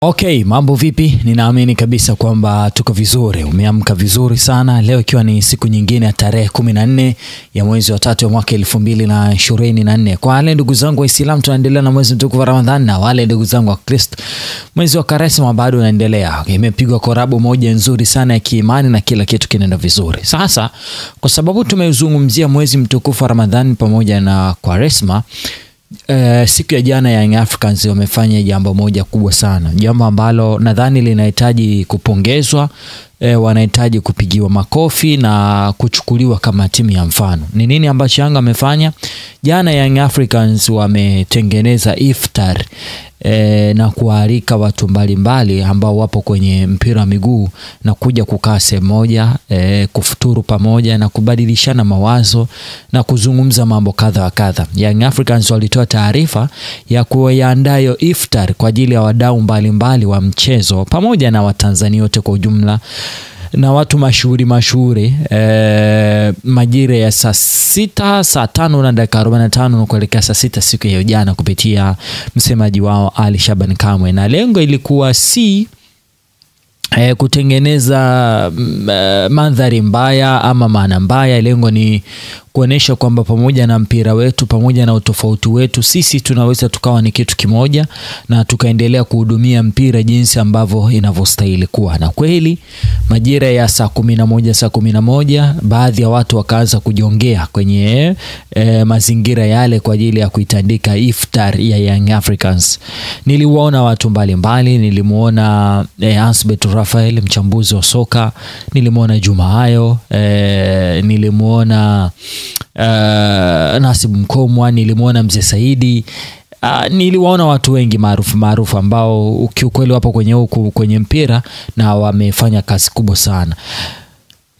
Okay, mambo vipi? Ninaamini kabisa kwamba tuko vizuri. Umeamka vizuri sana. Leo ikiwa ni siku nyingine ya tarehe 14 ya mwezi wa 3 ya mwaka 2024. Kwa wale ndugu zangu Waislamu tunaendelea na mwezi mtukufu wa Ramadhani, na wale ndugu zangu wa Kristo mwezi wa Kwaresma bado unaendelea. Imepigwa korabu moja nzuri sana ya kiimani na kila kitu kinaenda vizuri. Sasa kwa sababu tumezungumzia mwezi mtukufu wa Ramadhani pamoja na Kwaresma, siku ya jana Young Africans wamefanya jambo moja kubwa sana, jambo ambalo nadhani linahitaji kupongezwa, wanahitaji kupigiwa makofi na kuchukuliwa kama timu ya mfano. Ni nini ambacho Yanga wamefanya? Jana Young Africans wametengeneza iftar na kualika watu mbalimbali ambao wapo kwenye mpira wa miguu na kuja kukaa sehemu moja, kufuturu pamoja na kubadilishana mawazo na kuzungumza mambo kadha wa kadha. Young Africans walitoa taarifa ya kuandaa hiyo iftar kwa ajili ya wadau mbalimbali wa mchezo pamoja na Watanzania wote kwa ujumla na watu mashuhuri majira ya saa 5 na dakika 45 na kuelekea saa 6 siku ya jana kupitia msemaji wao Ali Shaban Kamwe, na lengo ilikuwa si kutengeneza mandhari mbaya ama maana mbaya. Lengo ni kuonesha kwamba pamoja na mpira wetu, pamoja na utofauti wetu, sisi tunaweza tukawa ni kitu kimoja na tukaendelea kuhudumia mpira jinsi ambavyo inavyostahili kuwa. Na kweli majira ya saa 11 baadhi ya watu wakaanza kujongea kwenye mazingira yale kwa ajili ya kuitandika iftar ya Young Africans. Niliwaona watu mbalimbali, nilimuona Ansbet Rafael, mchambuzi wa soka, nilimuona Juma Hayo, nilimuona Nasib Mkomwa, nilimuona Mzee Saidi, niliwaona watu wengi maarufu ambao kiukweli wapo kwenye mpira na wamefanya kazi kubwa sana.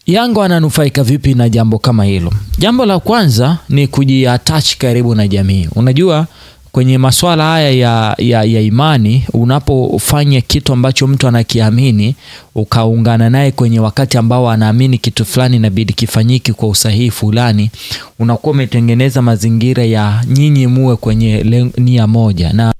Yanga wananufaika vipi na jambo kama hilo? Jambo la kwanza ni kujiattach karibu na jamii. Unajua kwenye masuala haya ya imani, unapofanya kitu ambacho mtu anakiamini ukaungana naye kwenye wakati ambao anaamini kitu fulani inabidi kifanyiki kwa usahihi fulani, unakuwa umetengeneza mazingira ya nyinyi muwe kwenye nia moja. Na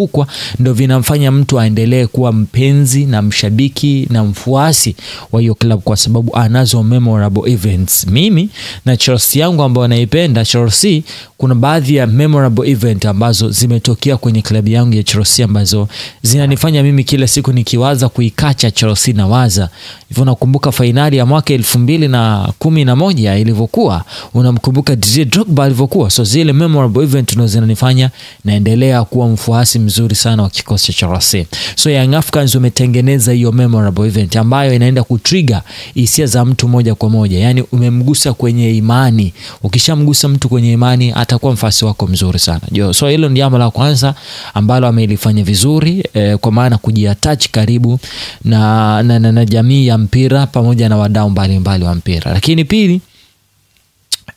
ukwa ndo vinamfanya mtu aendelee kuwa mpenzi na mshabiki na mfuasi wa hiyo club, kwa sababu anazo memorable events. Mimi na Chelsea yangu ambao naipenda Chelsea, kuna baadhi ya memorable event ambazo zimetokea kwenye club yangu ya Chelsea ambazo zinanifanya mimi kila siku nikiwaza kuikacha Chelsea na waza hivyo. Nakumbuka finali ya mwaka 2011 ilivyokuwa, unamkumbuka Didier Drogba alivyokuwa. So zile memorable event ndo zinanifanya naendelea kuwa mfuasi mzuri sana wa kikosi cha Chelsea. So Young Africans wametengeneza hiyo memorable event ambayo inaenda kutrigger hisia za mtu moja kwa moja. Yani umemgusa kwenye imani. Ukishamgusa mtu kwenye imani atakuwa mfuasi wako mzuri sana. So hilo ni jambo la kwanza ambalo amelifanya vizuri, kwa maana kujiattach karibu na jamii ya mpira pamoja na wadau mbalimbali wa mpira. Lakini pili,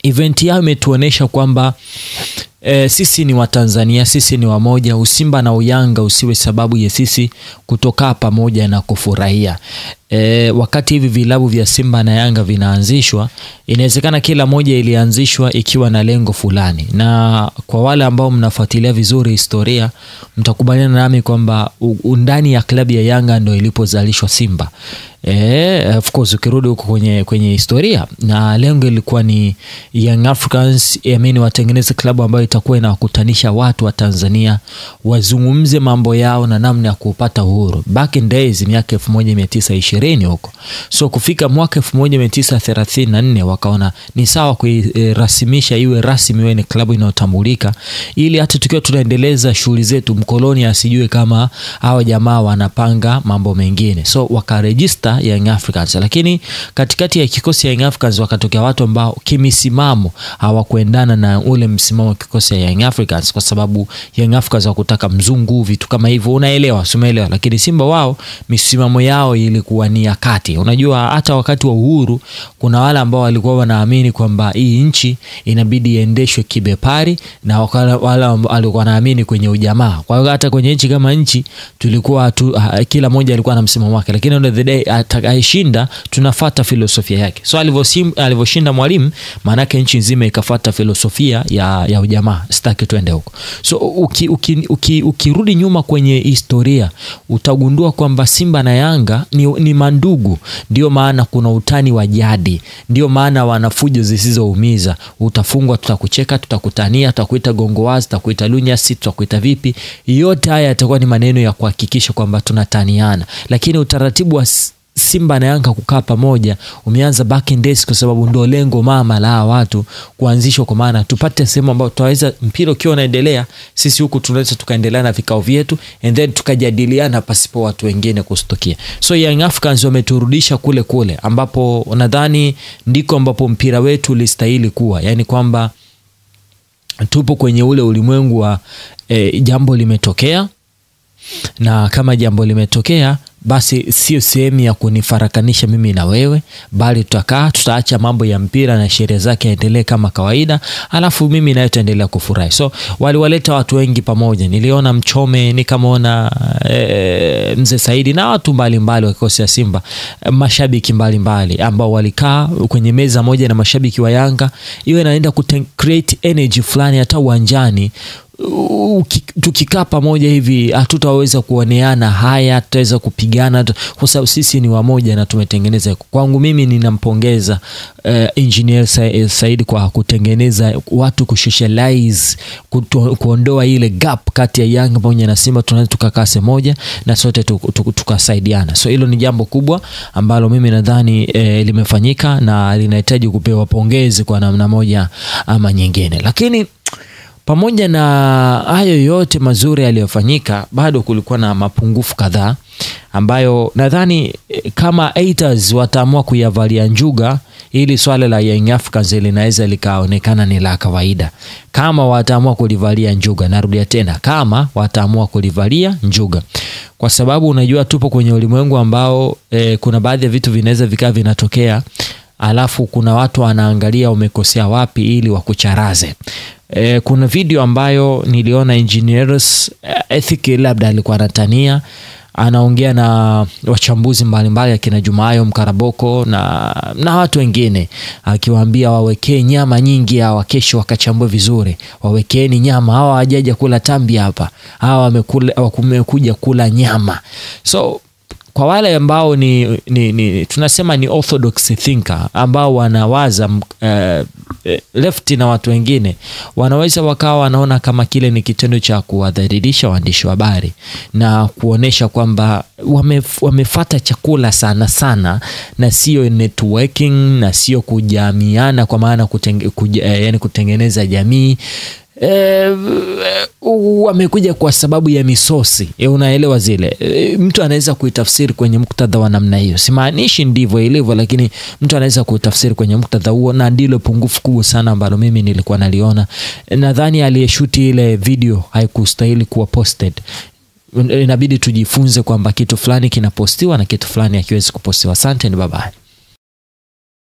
event yao imetuonesha kwamba sisi ni Watanzania, sisi ni wamoja. Usimba na Uyanga usiwe sababu ya sisi kutoka pamoja na kufurahia. Wakati hivi vilabu vya Simba na Yanga vinaanzishwa, inawezekana kila moja ilianzishwa ikiwa na lengo fulani, na kwa wale ambao mnafuatilia vizuri historia mtakubaliana nami kwamba ndani ya klabu ya Yanga ndio ilipozalishwa Simba. Of course ukirudi huko kwenye historia, na lengo ilikuwa ni Young Africans watengeneze klabu ambayo itakuwa inawakutanisha watu wa Tanzania wazungumze mambo yao na namna ya kupata uhuru. Back in days miaka 1920 huko. So kufika mwaka 1934 wakaona ni sawa kuirasimisha iwe rasmi, iwe ni klabu inayotambulika, ili hata tukiwa tunaendeleza shughuli zetu mkoloni asijue kama hawa jamaa wanapanga mambo mengine. So wakaregister Young Africans, lakini katikati ya kikosi ya Young Africans wakatokea watu ambao kimisimamo hawakuendana na ule msimamo wa kikosi ya Young Africans, kwa sababu Young Africans wakutaka mzungu, vitu kama hivyo, unaelewa, sumeelewa. Lakini Simba wao misimamo yao ilikuwa ni ya kati. Unajua hata wakati wa uhuru kuna wale ambao walikuwa wanaamini kwamba hii nchi inabidi iendeshwe kibepari, na wale walikuwa wanaamini kwenye ujamaa. Kwa hiyo hata kwenye nchi kama nchi tulikuwa kila mmoja alikuwa na msimamo wake, lakini on the day atakayeshinda tunafuata filosofia yake. So alivyoshinda Mwalimu, maana yake nchi nzima ikafuata filosofia ya ujamaa, sitaki tuende huko. So ukirudi nyuma kwenye historia utagundua kwamba Simba na Yanga ni mandugu. Ndio maana kuna utani wa jadi, ndio maana wanafujo zisizoumiza. Utafungwa tutakucheka, tutakutania, tutakuita gongowazi, tutakuita lunyasi, tutakuita vipi. Yote haya yatakuwa ni maneno ya kuhakikisha kwamba tunataniana. Lakini utaratibu wa Simba na Yanga kukaa pamoja umeanza back in days, kwa sababu ndio lengo mama la watu kuanzishwa, kwa maana tupate sehemu ambayo tutaweza, mpira ukiwa unaendelea, sisi huku tunaweza tukaendelea na vikao vyetu and then tukajadiliana pasipo watu wengine kustokia. So Young Africans wameturudisha kule ambapo nadhani ndiko ambapo mpira wetu ulistahili kuwa. Yani kwamba tupo kwenye ule ulimwengu wa jambo limetokea, na kama jambo limetokea basi sio sehemu ya kunifarakanisha mimi na wewe, bali tutaacha mambo ya mpira na sherehe zake yaendelee kama kawaida, alafu mimi naye tutaendelea kufurahi. So waliwaleta watu wengi pamoja. Niliona Mchome, nikamwona Mzee Saidi na watu mbalimbali wa kikosi cha Simba, mashabiki mbalimbali ambao walikaa kwenye meza moja na mashabiki wa Yanga. Iwe inaenda create energy fulani hata uwanjani. Tukikaa pamoja hivi hatutaweza kuoneana haya, tutaweza kupigana, kwa sababu sisi ni wamoja na tumetengeneza. Kwangu mimi ninampongeza Engineer Said kwa kutengeneza watu, kusocialize, kuondoa ile gap kati ya Yanga pamoja na Simba. Tunaweza tukakaa sehemu moja na sote tukasaidiana. So hilo ni jambo kubwa ambalo mimi nadhani limefanyika na linahitaji kupewa pongezi kwa namna moja ama nyingine. Lakini pamoja na hayo yote mazuri yaliyofanyika, bado kulikuwa na mapungufu kadhaa ambayo nadhani kama haters wataamua kuyavalia njuga, ili swala la Young Africans linaweza likaonekana ni la kawaida. Kama wataamua kulivalia njuga, narudia tena, kama wataamua kulivalia njuga, kwa sababu unajua tupo kwenye ulimwengu ambao kuna baadhi ya vitu vinaweza vikaa vinatokea, alafu kuna watu wanaangalia umekosea wapi ili wakucharaze. Kuna video ambayo niliona engineers ethic labda alikuwa anatania, anaongea na wachambuzi mbalimbali akina Jumayo Mkaraboko na watu wengine, akiwaambia wawekee nyama nyingi hawa, kesho wakachambue vizuri, wawekeni nyama hawa, hawajaja kula tambi hapa, hawa wamekuja kula nyama. So kwa wale ambao tunasema ni orthodox thinker, ambao wanawaza left na watu wengine, wanaweza wakawa wanaona kama kile ni kitendo cha kuwadhalilisha waandishi wa habari na kuonesha kwamba wamefuata chakula sana na sio networking na sio kujamiana, kwa maana yani kutengeneza jamii. Wamekuja kwa sababu ya misosi. Unaelewa zile. Mtu anaweza kuitafsiri kwenye muktadha wa namna hiyo. Simaanishi ndivyo ilivyo, lakini mtu anaweza kuitafsiri kwenye muktadha huo, na ndilo pungufu kubwa sana ambalo mimi nilikuwa naliona. Nadhani aliyeshuti ile video haikustahili kuwa posted. Inabidi tujifunze kwamba kitu fulani kinapostiwa na kitu fulani hakiwezi kupostiwa. Asante, ni bye bye.